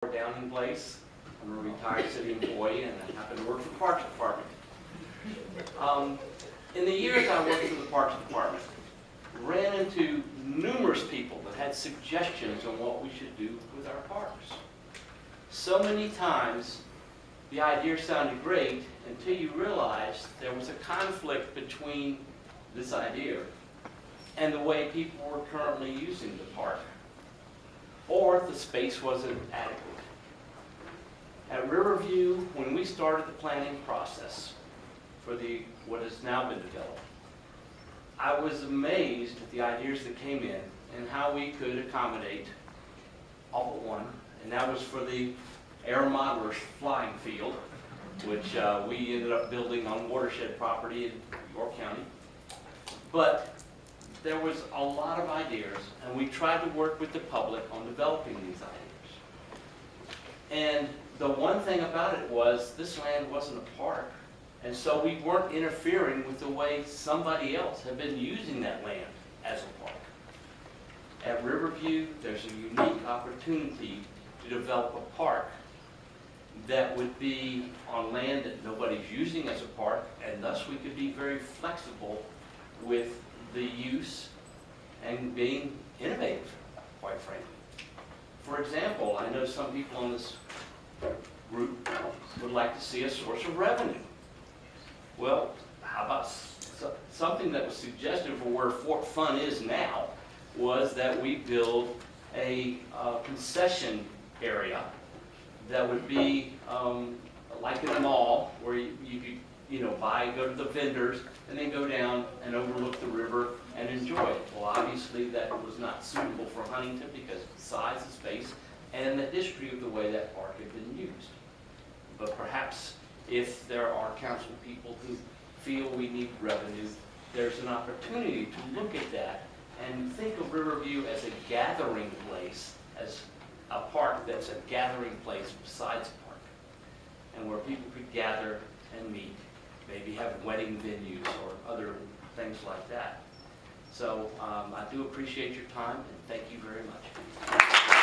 Downing Place. I'm a retired city employee and I happen to work for the Parks Department. In the years I worked for the Parks Department, ran into numerous people that had suggestions on what we should do with our parks. So many times the idea sounded great until you realized there was a conflict between this idea and the way people were currently using the park, or the space wasn't adequate. At Riverview, when we started the planning process for what has now been developed, I was amazed at the ideas that came in and how we could accommodate all but one, and that was for the Air Modelers flying field, which we ended up building on watershed property in York County. But there was a lot of ideas, and we tried to work with the public on developing these ideas. And the one thing about it was this land wasn't a park, and so we weren't interfering with the way somebody else had been using that land as a park. At Riverview, there's a unique opportunity to develop a park that would be on land that nobody's using as a park, and thus we could be very flexible with the use and being innovative, quite frankly. For example, I know some people on this group would like to see a source of revenue. Well, how about something that was suggested for where Fort Fun is now was that we build a concession area that would be like in a mall where you could go to the vendors and then go down and overlook the river and enjoy it. Well, obviously that was not suitable for Huntington because of the size, the space, and the history of the way that park had been used. But perhaps if there are council people who feel we need revenue, there's an opportunity to look at that and think of Riverview as a gathering place, as a park that's a gathering place besides a park, and where people could gather and meet, maybe have wedding venues or other things like that. So I do appreciate your time, and thank you very much.